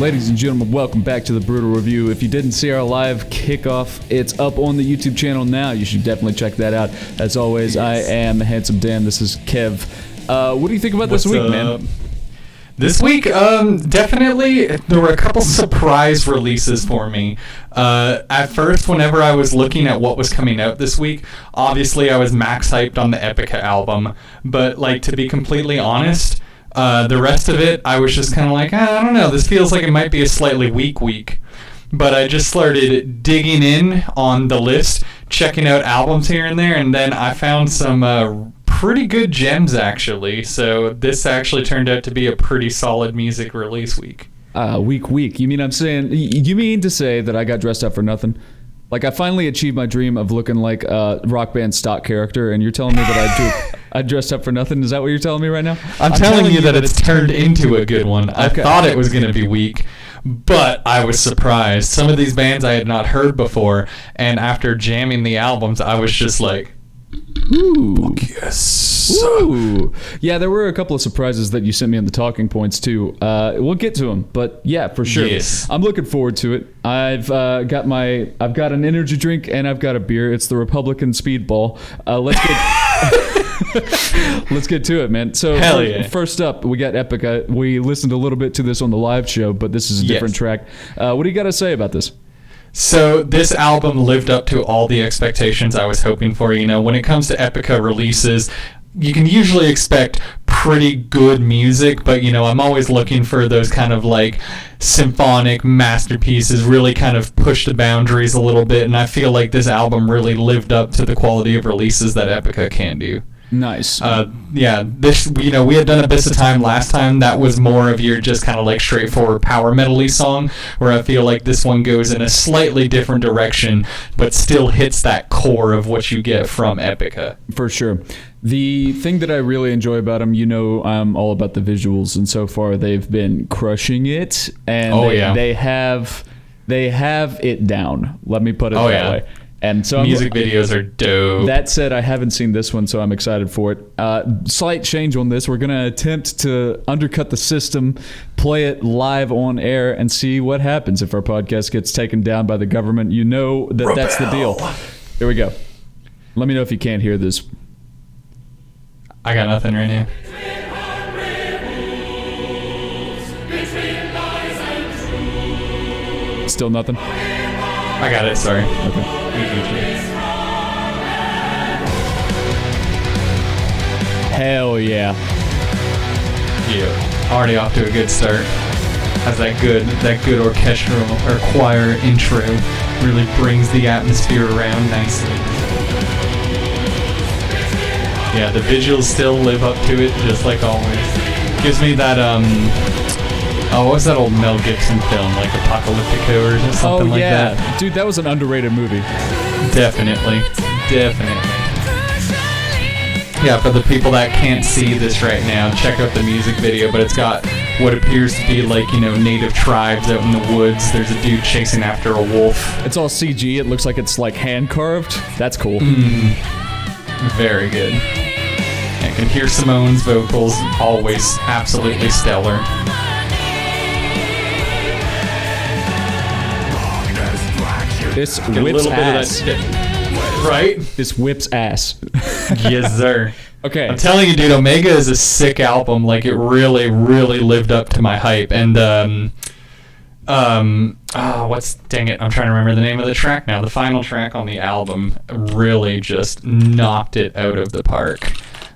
Ladies and gentlemen, welcome back to the Brutal Review. If you didn't see our live kickoff, it's up on the YouTube channel now. You should definitely check that out. As always, I am Handsome Dan. This is Kev. What do you think about this week, man? This week, definitely, there were a couple surprise releases for me. At first, whenever I was looking at what was coming out this week, obviously I was max hyped on the Epica album. But, like, to be completely honest, the rest of it, I was just kind of like, I don't know, this feels like it might be a slightly weak week. But I just started digging in on the list, checking out albums here and there, and then I found some pretty good gems, actually. So this actually turned out to be a pretty solid music release week. Week. You mean to say that I got dressed up for nothing? Like, I finally achieved my dream of looking like a Rock Band stock character, and you're telling me that I dressed up for nothing? Is that what you're telling me right now? I'm telling you that it's turned into a good one. I thought it was going to be weak, but I was surprised. Some of these bands I had not heard before, and after jamming the albums, I was just like, ooh. Yes. Ooh. Yeah, there were a couple of surprises that you sent me on the talking points too. We'll get to them, but yeah, for sure. Yes. I'm looking forward to it. I've got an energy drink and I've got a beer. It's the Republican Speedball. Let's get to it, man. So Hell yeah. First up, we got Epica. We listened a little bit to this on the live show, but this is a different track. What do you got to say about this? So this album lived up to all the expectations I was hoping for. You know, when it comes to Epica releases, you can usually expect pretty good music, but, you know, I'm always looking for those kind of, like, symphonic masterpieces, really kind of push the boundaries a little bit, and I feel like this album really lived up to the quality of releases that Epica can do. Nice. This, you know, we had done Abyss of Time last time. That was more of your just kind of like straightforward power metal-y song, where I feel like this one goes in a slightly different direction, but still hits that core of what you get from Epica. For sure. The thing that I really enjoy about them, you know, I'm all about the visuals, and so far they've been crushing it, and they have it down. Let me put it that way. And so music videos are dope. That said, I haven't seen this one, so I'm excited for it. Slight change on this. We're going to attempt to undercut the system, play it live on air, and see what happens if our podcast gets taken down by the government. You know that that's the deal. Here we go. Let me know if you can't hear this. I got nothing right now. Still nothing? I got it, sorry. Okay. Hell yeah. Yeah. Already off to a good start. Has that good orchestral or choir intro. Really brings the atmosphere around nicely. Yeah, the visuals still live up to it, just like always. Gives me that, what was that old Mel Gibson film, like Apocalyptico or something like that? Oh, yeah. Dude, that was an underrated movie. Definitely. Yeah, for the people that can't see this right now, check out the music video, but it's got what appears to be like, you know, native tribes out in the woods. There's a dude chasing after a wolf. It's all CG. It looks like it's like hand carved. That's cool. Very good. I can hear Simone's vocals, always absolutely stellar. This whips ass. Right? This whips ass. Yes, sir. Okay. I'm telling you, dude, Omega is a sick album. Like, it really, really lived up to my hype. And, dang it, I'm trying to remember the name of the track now. The final track on the album really just knocked it out of the park.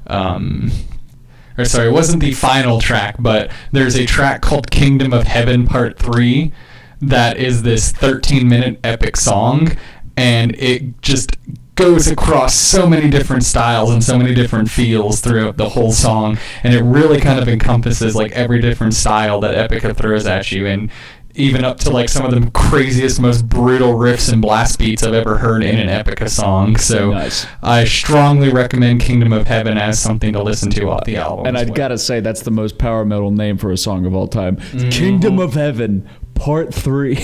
It wasn't the final track, but there's a track called Kingdom of Heaven Part 3 that is this 13-minute epic song, and it just goes across so many different styles and so many different feels throughout the whole song, and it really kind of encompasses like every different style that Epica throws at you, and even up to like some of the craziest, most brutal riffs and blast beats I've ever heard in an Epica song. So nice. I strongly recommend Kingdom of Heaven as something to listen to off the album. And I'd gotta say, that's the most power metal name for a song of all time. Mm-hmm. Kingdom of Heaven Part 3.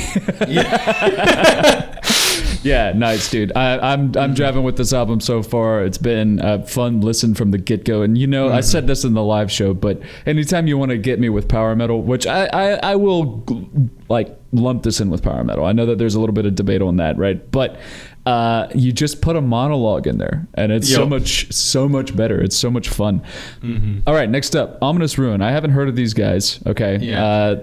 Yeah, nice, dude. I'm driving with this album so far. It's been a fun listen from the get-go. And, I said this in the live show, but anytime you want to get me with power metal, which I will, lump this in with power metal. I know that there's a little bit of debate on that, right? But you just put a monologue in there, and it's so much better. It's so much fun. All right, next up, Ominous Ruin. I haven't heard of these guys. Okay. Yeah.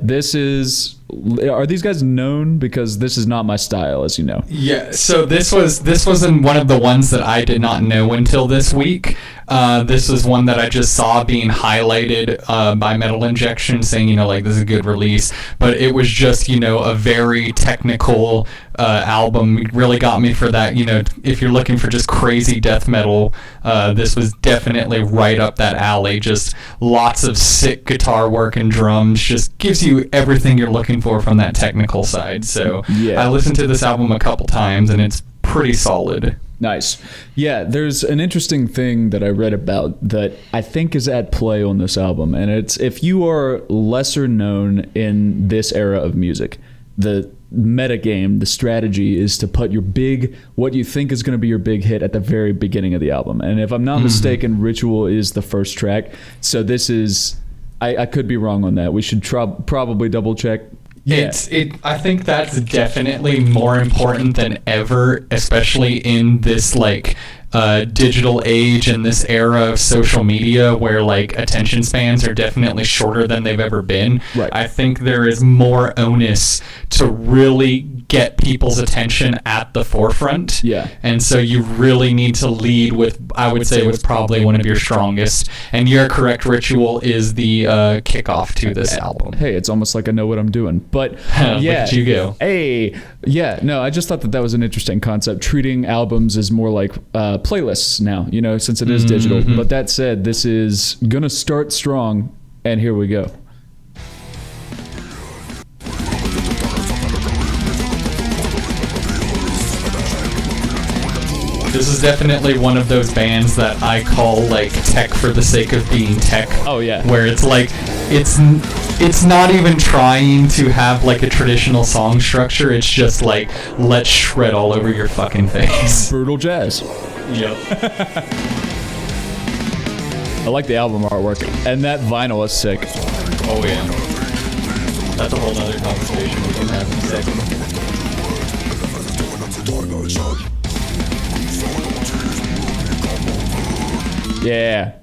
Are these guys known? Because this is not my style, as you know. Yeah, so this was in one of the ones that I did not know until this week. This was one that I just saw being highlighted by Metal Injection, saying, this is a good release. But it was just, a very technical album. It really got me for that. If you're looking for just crazy death metal, this was definitely right up that alley. Just lots of sick guitar work and drums. Just gives you everything you're looking for from that technical side. So I listened to this album a couple times, and it's pretty solid. Nice. Yeah, there's an interesting thing that I read about that I think is at play on this album, and it's if you are lesser known in this era of music, the metagame, the strategy is to put what you think is going to be your big hit at the very beginning of the album. And if I'm not mistaken, Ritual is the first track. So this is, I could be wrong on that. We should probably double check. Yeah. I think that's definitely more important than ever, especially in this digital age and this era of social media where attention spans are definitely shorter than they've ever been. Right. I think there is more onus to really get people's attention at the forefront. Yeah. And so you really need to lead with, I would say, what's probably one of your strongest. And you're correct, Ritual is the kickoff to this album. Hey, it's almost like I know what I'm doing. But yeah. Look at you go. Hey, yeah, no, I just thought that was an interesting concept, treating albums as more like playlists now, since it is digital. But that said, this is going to start strong, and here we go. This is definitely one of those bands that I call tech for the sake of being tech. Oh yeah. Where it's it's not even trying to have a traditional song structure. It's just let's shred all over your fucking face. Brutal jazz. Yep. I like the album artwork, and that vinyl is sick. Oh yeah. That's a whole other conversation we can have in a second. Yeah,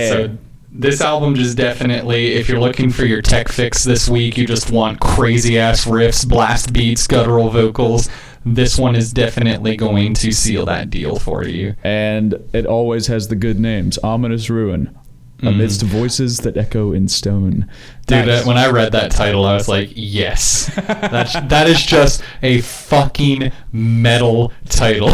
so this album just definitely, if you're looking for your tech fix this week, you just want crazy ass riffs, blast beats, guttural vocals, this one is definitely going to seal that deal for you. And it always has the good names. Ominous Ruin, amidst voices that echo in stone. Dude, when I read that title, I was like, yes. That is just a fucking metal title.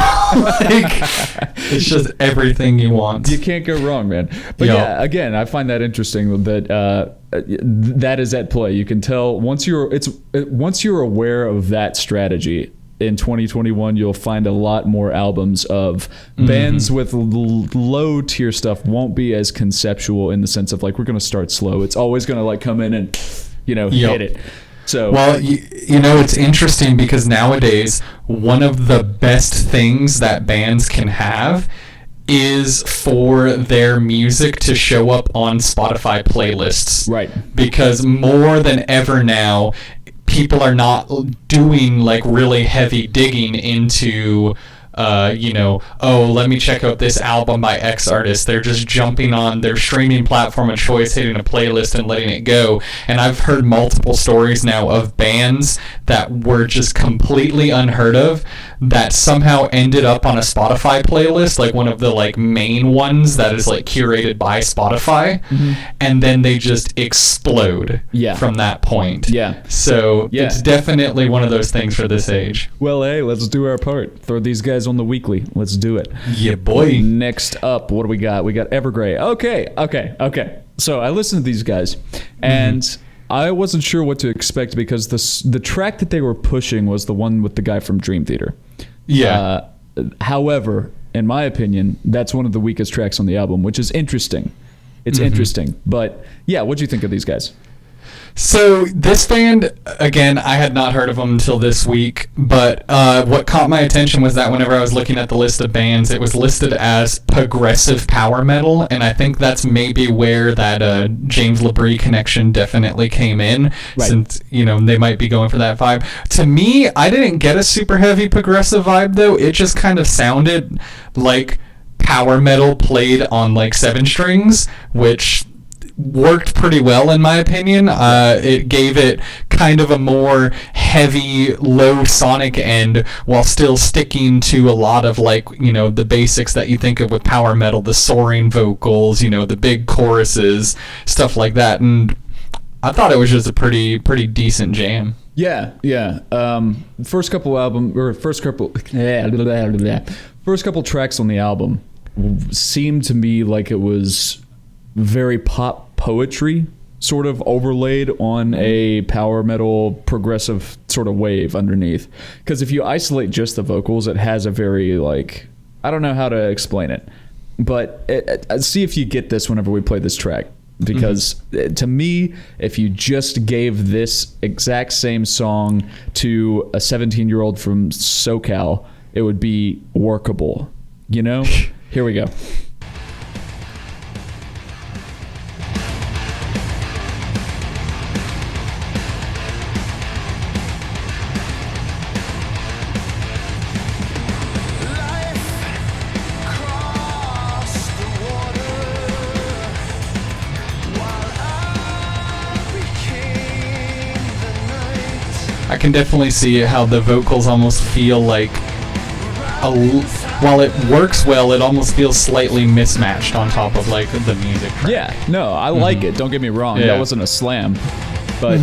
It's just everything you want. You can't go wrong, man. But yeah, again, I find that interesting that that is at play. You can tell once you're aware of that strategy. In 2021, you'll find a lot more albums of bands with low tier stuff won't be as conceptual in the sense of we're going to start slow. It's always going to come in and hit it. So well, it's interesting because nowadays one of the best things that bands can have is for their music to show up on Spotify playlists. Right. Because more than ever now, people are not doing really heavy digging into let me check out this album by X artist. They're just jumping on their streaming platform of choice, hitting a playlist and letting it go. And I've heard multiple stories now of bands that were just completely unheard of that somehow ended up on a Spotify playlist, one of the main ones that is curated by Spotify, and then they just explode from that point. Yeah. So it's definitely one of those things for this age. Well, hey, let's do our part. Throw these guys on the weekly. Let's do it. Yeah, boy. Next up, what do we got? We got Evergrey. Okay. So I listened to these guys, and I wasn't sure what to expect because the track that they were pushing was the one with the guy from Dream Theater. Yeah. However, in my opinion, that's one of the weakest tracks on the album, which is interesting. It's interesting. But yeah, what'd you think of these guys? So this band, again, I had not heard of them until this week, but what caught my attention was that whenever I was looking at the list of bands, it was listed as progressive power metal, and I think that's maybe where that James LaBrie connection definitely came in, since, they might be going for that vibe. To me, I didn't get a super heavy progressive vibe, though. It just kind of sounded like power metal played on, like, 7 strings, which worked pretty well in my opinion. It gave it kind of a more heavy, low sonic end while still sticking to a lot of, like, the basics that you think of with power metal, the soaring vocals, the big choruses, stuff like that. And I thought it was just a pretty decent jam. Yeah. First couple tracks on the album seemed to me like it was very pop poetry sort of overlaid on a power metal progressive sort of wave underneath. Because if you isolate just the vocals, it has a very, like, I don't know how to explain it, but see if you get this whenever we play this track. Because to me, if you just gave this exact same song to a 17-year-old from SoCal, it would be workable. Here we go. I can definitely see how the vocals almost feel like, while it works well, it almost feels slightly mismatched on top of, like, the music track. Yeah, no, I like it. Don't get me wrong. That wasn't a slam, but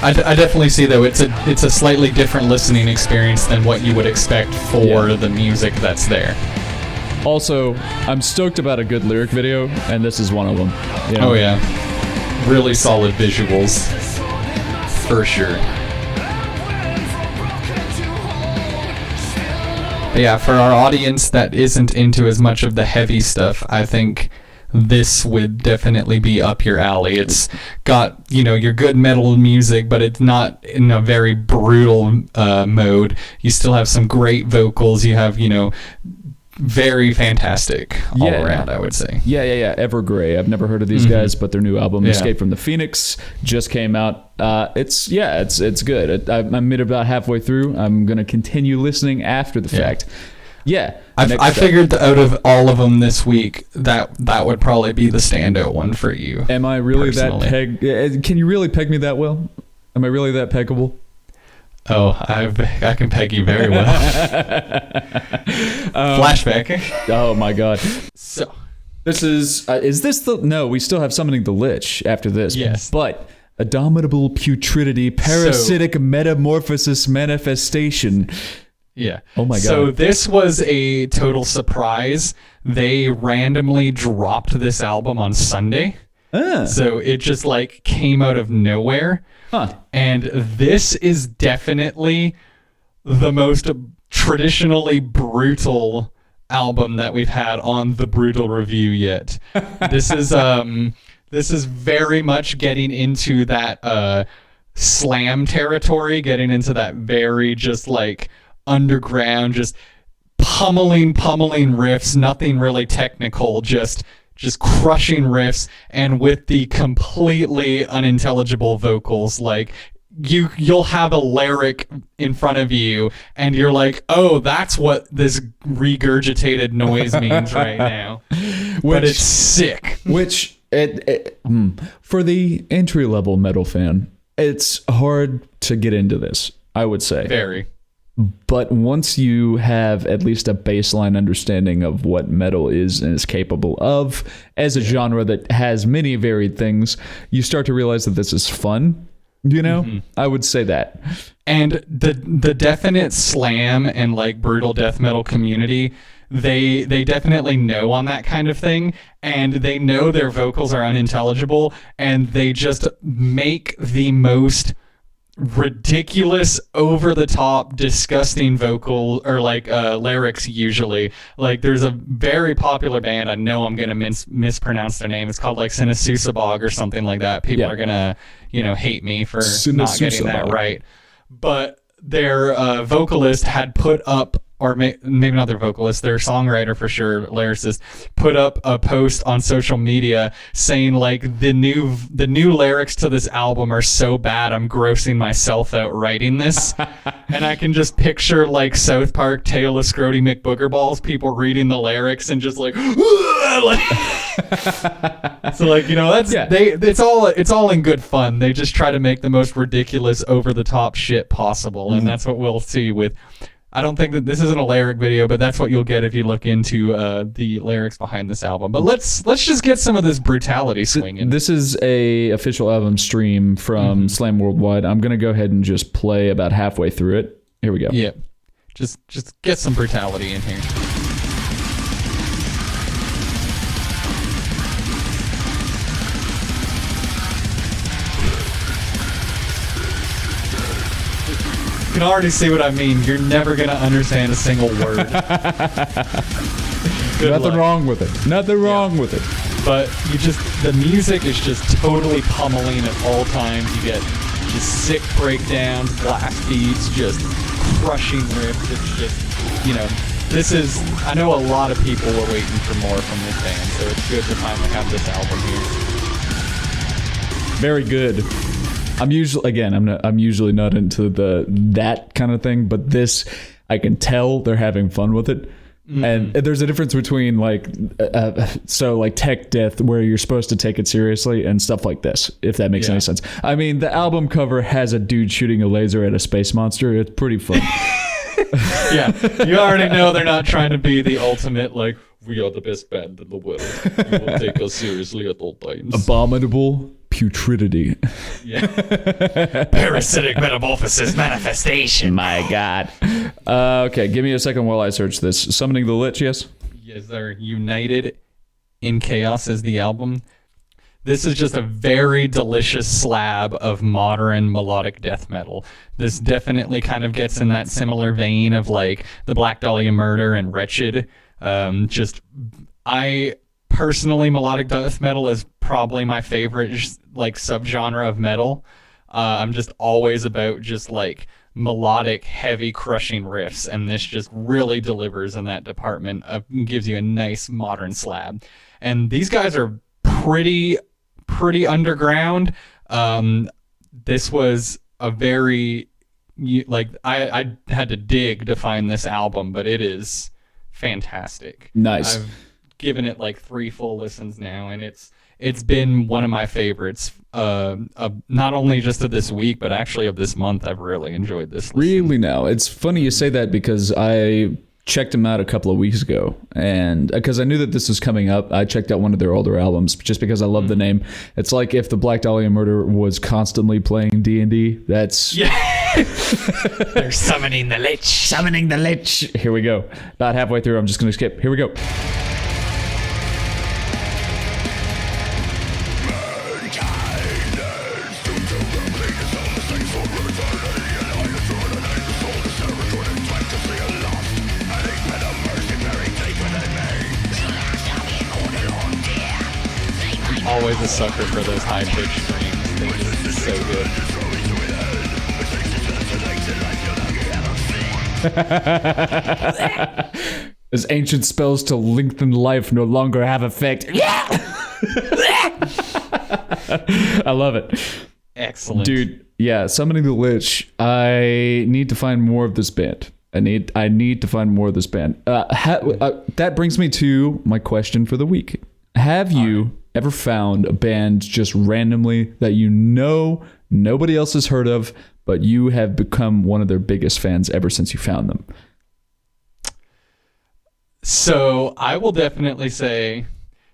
I definitely see, though, it's a slightly different listening experience than what you would expect for the music that's there. Also, I'm stoked about a good lyric video, and this is one of them. Oh yeah, really solid visuals. For sure. But yeah, for our audience that isn't into as much of the heavy stuff, I think this would definitely be up your alley. It's got, your good metal music, but it's not in a very brutal mode. You still have some great vocals. You have, very fantastic all around, I would say. Yeah. Evergrey. I've never heard of these guys, but their new album, Escape from the Phoenix, just came out. It's good. I'm mid about halfway through. I'm going to continue listening after the fact. Yeah. I figured out of all of them this week, that would probably be the standout one for you. Am I really that can you really peg me that well? Am I really that peggable? Oh, I can peg you very well. Flashback. Oh my god. So, this is this the... No, we still have Summoning the Lich after this. Yes. But Abominable Putridy, Parasitic Metamorphosis Manifestation. Yeah. Oh my god. So this was a total surprise. They randomly dropped this album on Sunday. So it just, like, came out of nowhere. And this is definitely the most traditionally brutal album that we've had on the Brutal Review yet. This is very much getting into that slam territory, getting into that very just, like, underground, just pummeling riffs, nothing really technical, just crushing riffs, and with the completely unintelligible vocals. Like, you'll have a lyric in front of you and you're like, oh, that's what this regurgitated noise means right now. But it's sick. Which for the entry level metal fan, it's hard to get into this, I would say. Very. But once you have at least a baseline understanding of what metal is and is capable of as a genre that has many varied things, you start to realize that this is fun. I would say that. And the definite slam and, like, brutal death metal community, they definitely know on that kind of thing, and they know their vocals are unintelligible, and they just make the most ridiculous, over the top, disgusting vocal or like lyrics usually. Like there's a very popular band, I know I'm gonna mispronounce their name, it's called like Sinesusabog or something like that. People are gonna hate me for not getting that right, but their vocalist had put up, or maybe not their vocalist, their songwriter for sure, lyricist, put up a post on social media saying like the new lyrics to this album are so bad I'm grossing myself out writing this. And I can just picture like South Park Tale of Scrody McBoogerballs, people reading the lyrics and just like, like so like that's it's all in good fun. They just try to make the most ridiculous, over the top shit possible, and that's what we'll see with. I don't think that this isn't a lyric video, but that's what you'll get if you look into the lyrics behind this album. But let's just get some of this brutality swinging. This is a official album stream from Slam Worldwide. I'm gonna go ahead and just play about halfway through it. Here we go. Yeah, just get some brutality in here. You can already see what I mean. You're never going to understand a single word. Nothing wrong with it. Nothing wrong with it. But the music is just totally pummeling at all times. You get just sick breakdowns, blast beats, just crushing riffs. It's just, this is, I know a lot of people were waiting for more from this band, so it's good to finally have this album here. Very good. I'm usually not into that kind of thing, but this, I can tell they're having fun with it. And there's a difference between like tech death, where you're supposed to take it seriously, and stuff like this, if that makes any sense. I mean, the album cover has a dude shooting a laser at a space monster. It's pretty fun. Yeah, you already know they're not trying to be the ultimate, like, we are the best band in the world. You will take us seriously at all times. Abominable Putridy. Yeah. Parasitic metamorphosis manifestation. My God. Okay, give me a second while I search this. Summoning the Lich, yes? Yes, they're United in Chaos is the album. This is just a very delicious slab of modern melodic death metal. This definitely kind of gets in that similar vein of like the Black Dahlia Murder and Wretched. I personally, melodic death metal is probably my favorite like subgenre of metal. I'm just always about just like melodic, heavy, crushing riffs, and this just really delivers in that department. Gives you a nice modern slab, and these guys are pretty underground. This was a very I had to dig to find this album, but it is fantastic. Nice. I've given it like 3 full listens now, and it's been one of my favorites. Not only just of this week, but actually of this month. I've really enjoyed this listen. Really now. It's funny you say that, because I checked them out a couple of weeks ago, and because I knew that this was coming up, I checked out one of their older albums just because I love the name. It's like if the Black Dahlia Murder was constantly playing D&D. That's They're summoning the Lich. Summoning the Lich. Here we go. About halfway through, I'm just going to skip. Here we go. Always a sucker for those high-pitched screams. They're just so good. As ancient spells to lengthen life no longer have effect. I love it. Excellent. Dude, yeah, Summoning the Lich. I need to find more of this band. I need to find more of this band. That brings me to my question for the week. Have you ever found a band just randomly that nobody else has heard of, but you have become one of their biggest fans ever since you found them? So I will definitely say,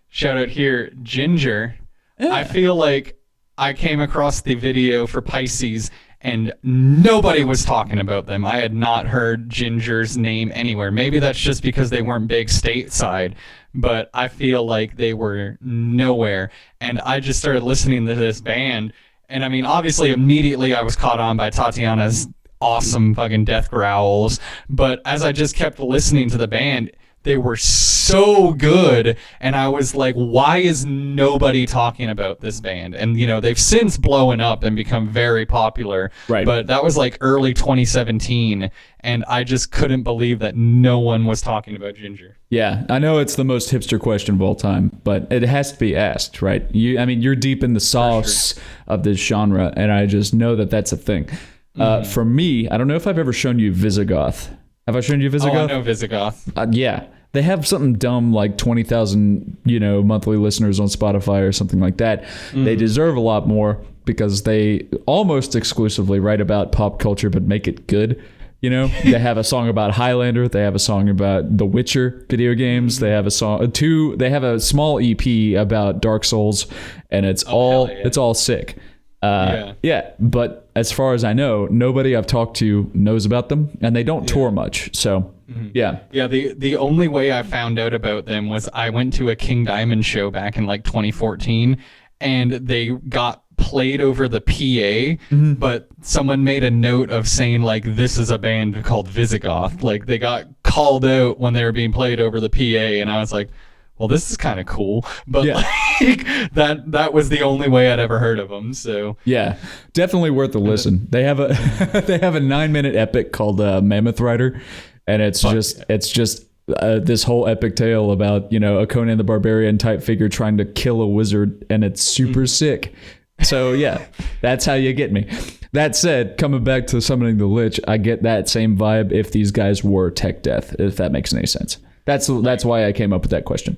shout out here, Ginger. Yeah. I feel like I came across the video for Pisces and nobody was talking about them. I had not heard Ginger's name anywhere. Maybe that's just because they weren't big stateside, but I feel like they were nowhere. And I just started listening to this band, And I mean, obviously, immediately I was caught on by Tatiana's awesome fucking death growls. But as I just kept listening to the band, they were so good. And I was like, why is nobody talking about this band? And, you know, they've since blown up and become very popular. Right. But that was like early 2017. And I just couldn't believe that no one was talking about Ginger. Yeah, I know it's the most hipster question of all time, but it has to be asked, right? You're deep in the sauce of this genre, and I just know that that's a thing. For me, I don't know if I've ever shown you Visigoth. Have I shown you Visigoth? Oh, I know Visigoth. Yeah. They have something dumb like 20,000, monthly listeners on Spotify or something like that. They deserve a lot more because they almost exclusively write about pop culture but make it good. They have a song about Highlander. They have a song about The Witcher video games. They have a small EP about Dark Souls, and it's all sick. Yeah, but as far as I know, nobody I've talked to knows about them, and they don't tour much. So, yeah. The only way I found out about them was I went to a King Diamond show back in like 2014, and they got played over the PA, but someone made a note of saying like, this is a band called Visigoth. Like, they got called out when they were being played over the PA, and I was like, well, this is kind of cool. But like, that was the only way I'd ever heard of them. So yeah, definitely worth a listen. They have a 9-minute epic called Mammoth Rider, and it's just this whole epic tale about a Conan the Barbarian type figure trying to kill a wizard, and it's super sick. So yeah, that's how you get me. That said, coming back to summoning the Lich, I get that same vibe if these guys were tech death, if that makes any sense. That's why I came up with that question.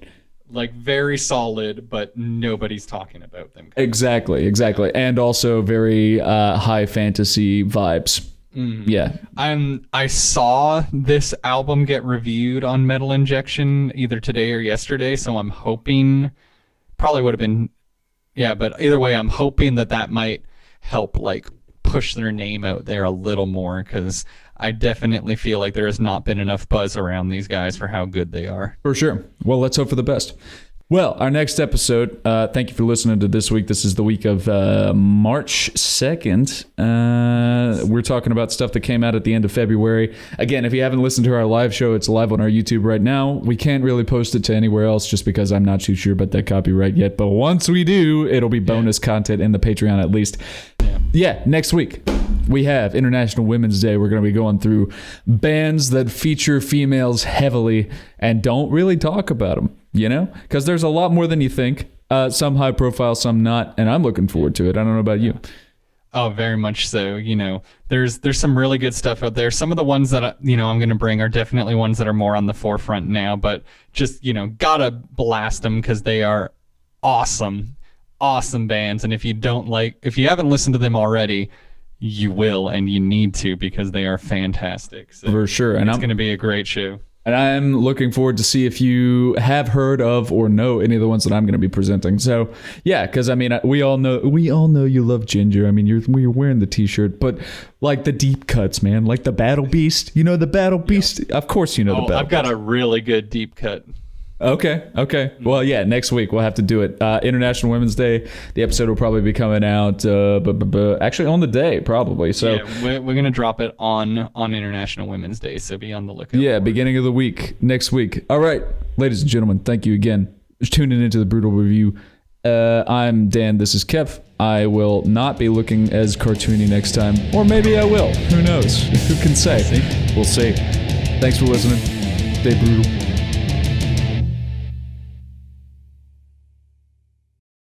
Like, very solid, but nobody's talking about them. Exactly. And also very high fantasy vibes. Yeah. I saw this album get reviewed on Metal Injection either today or yesterday, so I'm hoping, probably would have been, but either way, I'm hoping that might help, like, push their name out there a little more, because I definitely feel like there has not been enough buzz around these guys for how good they are. For sure. Well, let's hope for the best. Well, our next episode, thank you for listening to this week. This is the week of March 2nd. We're talking about stuff that came out at the end of February. Again, if you haven't listened to our live show, it's live on our YouTube right now. We can't really post it to anywhere else just because I'm not too sure about that copyright yet. But once we do, it'll be bonus content in the Patreon at least. Yeah, next week we have International Women's Day. We're going to be going through bands that feature females heavily and don't really talk about them, because there's a lot more than you think. Some high profile, some not, and I'm looking forward to it. I don't know about you. Oh, very much so. There's some really good stuff out there. Some of the ones that I'm going to bring are definitely ones that are more on the forefront now, but just gotta blast them because they are awesome bands. And if you haven't listened to them already, you will, and you need to, because they are fantastic. So for sure. And it's going to be a great show. And I'm looking forward to see if you have heard of or know any of the ones that I'm going to be presenting. So yeah, because I mean, we all know you love Ginger. I mean, you're wearing the T-shirt, but like the deep cuts, man, like the Battle Beast. The Battle Beast. Yeah. Of course, the Battle. I've got a really good deep cut. Okay. Well, yeah, next week we'll have to do it. International Women's Day. The episode will probably be coming out actually on the day, probably. So yeah, we're gonna drop it on International Women's Day. So be on the lookout. Yeah, beginning of the week, next week. All right, ladies and gentlemen, thank you again for tuning into the Brutal Review. I'm Dan. This is Kev. I will not be looking as cartoony next time, or maybe I will. Who knows? Who can say? We'll see. Thanks for listening. Stay brutal.